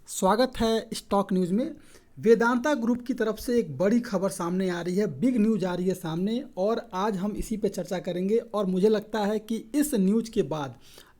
स्वागत है stock news में। वेदांता ग्रुप की तरफ से एक बड़ी खबर सामने आ रही है, बिग न्यूज़ आ रही है सामने, और आज हम इसी पे चर्चा करेंगे। और मुझे लगता है कि इस न्यूज़ के बाद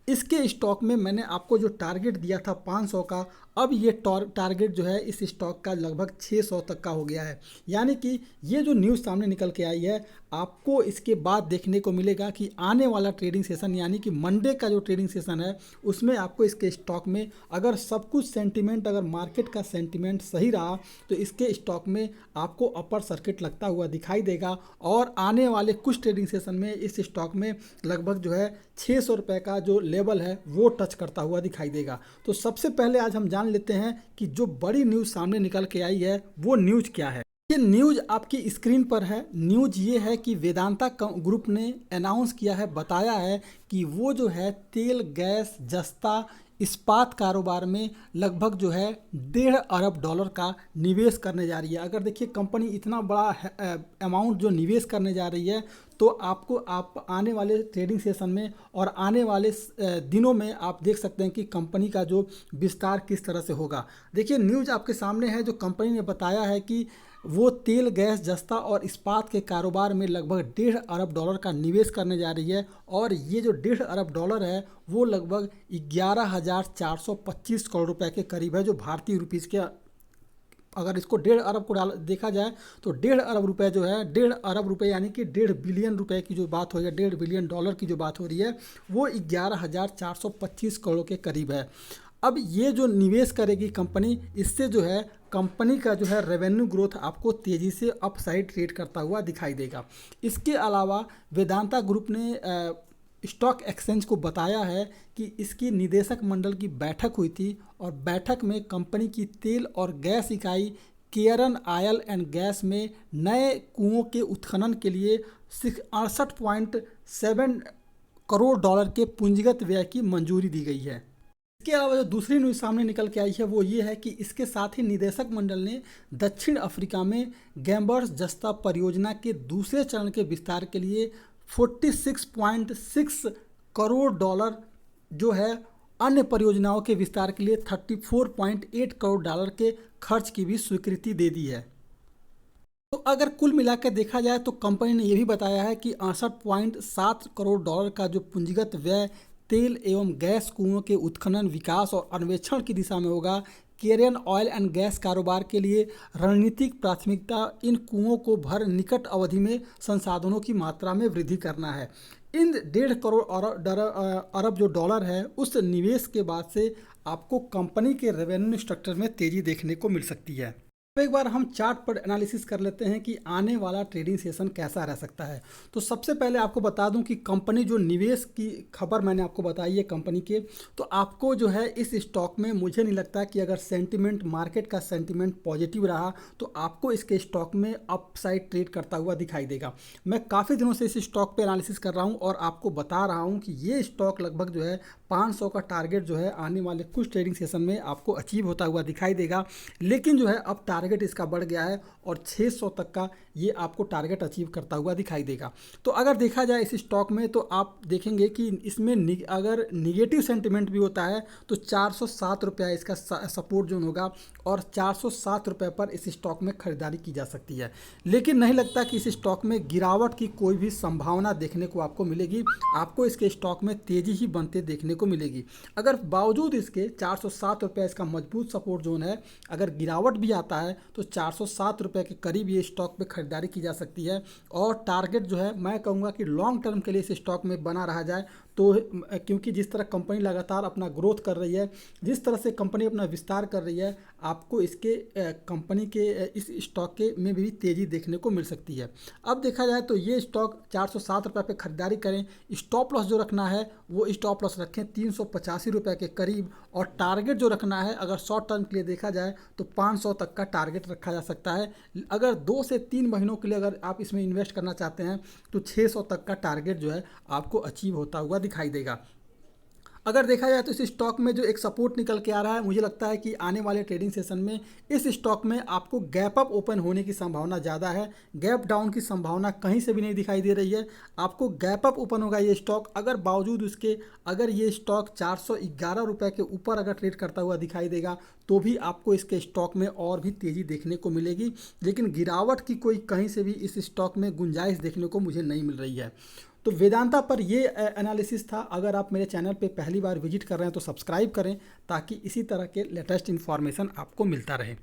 इसके स्टॉक में मैंने आपको जो टारगेट दिया था 500 का, अब ये टारगेट जो है इस स्टॉक का लगभग 600 तक का हो गया है। यानी कि ये जो न्यूज़ सामने निकल के आई है, आपको इसके बाद देखने को मिलेगा कि आने वाला ट्रेडिंग सेशन यानी कि मंडे का जो ट्रेडिंग सेशन है उसमें आपको इसके स्टॉक में अगर सब कुछ सेंटिमेंट, अगर मार्केट का सेंटिमेंट सही रहा तो इसके स्टॉक में आपको अपर सर्किट लगता हुआ दिखाई देगा। और आने वाले कुछ ट्रेडिंग सेशन में इस स्टॉक में लगभग जो है 600 रुपये का जो लेवल है वो टच करता हुआ दिखाई देगा। तो सबसे पहले आज हम जान लेते हैं कि जो बड़ी न्यूज़ सामने निकल के आई है वो न्यूज़ क्या है। ये न्यूज़ आपकी स्क्रीन पर है। न्यूज़ ये है कि वेदांता ग्रुप ने अनाउंस किया है, बताया है कि वो जो है तेल, गैस, जस्ता, इस्पात कारोबार में लगभग जो है $1.5 अरब का निवेश करने जा रही है। अगर देखिए कंपनी इतना बड़ा अमाउंट जो निवेश करने जा रही है तो आप आने वाले ट्रेडिंग सेशन में और आने वाले दिनों में आप देख सकते हैं कि कंपनी का जो विस्तार किस तरह से होगा। देखिए न्यूज़ आपके सामने है। जो कंपनी ने बताया है कि वो तेल, गैस, जस्ता और इस्पात के कारोबार में लगभग $1.5 अरब का निवेश करने जा रही है। और ये जो $1.5 अरब है वो लगभग 11,425 करोड़ रुपए के करीब है, जो भारतीय रुपीज़ के अगर इसको 1.5 अरब को देखा जाए तो 1.5 अरब रुपए जो है 1.5 अरब रुपए यानी कि 1.5 बिलियन रुपए की जो बात हो रही है, $1.5 बिलियन की जो बात हो रही है वो 11,425 करोड़ के करीब है। अब ये जो निवेश करेगी कंपनी, इससे जो है कंपनी का जो है रेवेन्यू ग्रोथ आपको तेज़ी से अपसाइड ट्रेड करता हुआ दिखाई देगा। इसके अलावा वेदांता ग्रुप ने स्टॉक एक्सचेंज को बताया है कि इसकी निदेशक मंडल की बैठक हुई थी और बैठक में कंपनी की तेल और गैस इकाई केयरन ऑयल एंड गैस में नए कुओं के उत्खनन के लिए 68.7 करोड़ डॉलर के पूंजीगत व्यय की मंजूरी दी गई है। इसके अलावा जो दूसरी न्यूज़ सामने निकल के आई है वो ये है कि इसके साथ ही निदेशक मंडल ने दक्षिण अफ्रीका में गैम्बर्स जस्ता परियोजना के दूसरे चरण के विस्तार के लिए 46.6 करोड़ डॉलर जो है अन्य परियोजनाओं के विस्तार के लिए 34.8 करोड़ डॉलर के खर्च की भी स्वीकृति दे दी है। तो अगर कुल मिलाकर देखा जाए तो कंपनी ने यह भी बताया है कि 68.7 करोड़ डॉलर का जो पूंजीगत व्यय तेल एवं गैस कुओं के उत्खनन, विकास और अन्वेषण की दिशा में होगा। केरियन ऑयल एंड गैस कारोबार के लिए रणनीतिक प्राथमिकता इन कुओं को भर निकट अवधि में संसाधनों की मात्रा में वृद्धि करना है। इन 1.5 अरब जो डॉलर है उस निवेश के बाद से आपको कंपनी के रेवेन्यू स्ट्रक्चर में तेज़ी देखने को मिल सकती है। अब एक बार हम चार्ट पर एनालिसिस कर लेते हैं कि आने वाला ट्रेडिंग सेशन कैसा रह सकता है। तो सबसे पहले आपको बता दूं कि कंपनी जो निवेश की खबर मैंने आपको बताई है कंपनी के, तो आपको जो है इस स्टॉक में मुझे नहीं लगता कि अगर सेंटिमेंट, मार्केट का सेंटिमेंट पॉजिटिव रहा तो आपको इसके स्टॉक में अपसाइड ट्रेड करता हुआ दिखाई देगा। मैं काफ़ी दिनों से इस स्टॉक पर एनालिसिस कर रहा हूँ और आपको बता रहा हूँ कि ये स्टॉक लगभग जो है 500 का टारगेट जो है आने वाले कुछ ट्रेडिंग सेशन में आपको अचीव होता हुआ दिखाई देगा। लेकिन जो है अब टारगेट इसका बढ़ गया है और 600 तक का ये आपको टारगेट अचीव करता हुआ दिखाई देगा। तो अगर देखा जाए इस स्टॉक में तो आप देखेंगे कि इसमें अगर निगेटिव सेंटिमेंट भी होता है तो 407 रुपया इसका सपोर्ट जोन होगा और 407 रुपये पर इस स्टॉक में खरीदारी की जा सकती है। लेकिन नहीं लगता कि इस स्टॉक में गिरावट की कोई भी संभावना देखने को आपको मिलेगी। आपको इसके स्टॉक में तेज़ी ही बनते देखने को मिलेगी। अगर बावजूद इसके 407 रुपये इसका मजबूत सपोर्ट जोन है, अगर गिरावट भी आता है तो 407 रुपये के करीब ये स्टॉक पे खरीदारी की जा सकती है। और टारगेट जो है मैं कहूँगा कि लॉन्ग टर्म के लिए इस स्टॉक में बना रहा जाए तो, क्योंकि जिस तरह कंपनी लगातार अपना ग्रोथ कर रही है, जिस तरह से कंपनी अपना विस्तार कर रही है, आपको इसके कंपनी के इस स्टॉक के में भी तेज़ी देखने को मिल सकती है। अब देखा जाए तो ये स्टॉक 407 रुपये पे खरीदारी करें। स्टॉप लॉस जो रखना है वो स्टॉप लॉस रखें 385 रुपये के करीब, और टारगेट जो रखना है अगर शॉर्ट टर्म के लिए देखा जाए तो 500 तक का टारगेट रखा जा सकता है। अगर 2 से 3 महीनों के लिए अगर आप इसमें इन्वेस्ट करना चाहते हैं तो 600 तक का टारगेट जो है आपको अचीव होता हुआ दिखाई देगा। अगर देखा जाए तो इस स्टॉक में जो एक सपोर्ट निकल के आ रहा है, मुझे लगता है कि आने वाले ट्रेडिंग सेशन में इस स्टॉक में आपको गैप अप ओपन होने की संभावना ज़्यादा है। गैप डाउन की संभावना कहीं से भी नहीं दिखाई दे रही है। आपको गैप अप ओपन होगा ये स्टॉक, अगर बावजूद उसके अगर ये स्टॉक 411 रुपये के ऊपर अगर ट्रेड करता हुआ दिखाई देगा तो भी आपको इसके स्टॉक में और भी तेज़ी देखने को मिलेगी, लेकिन गिरावट की कोई कहीं से भी इस स्टॉक में गुंजाइश देखने को मुझे नहीं मिल रही है। तो वेदांता पर ये एनालिसिस था। अगर आप मेरे चैनल पे पहली बार विजिट कर रहे हैं तो सब्सक्राइब करें ताकि इसी तरह के लेटेस्ट इन्फॉर्मेशन आपको मिलता रहे।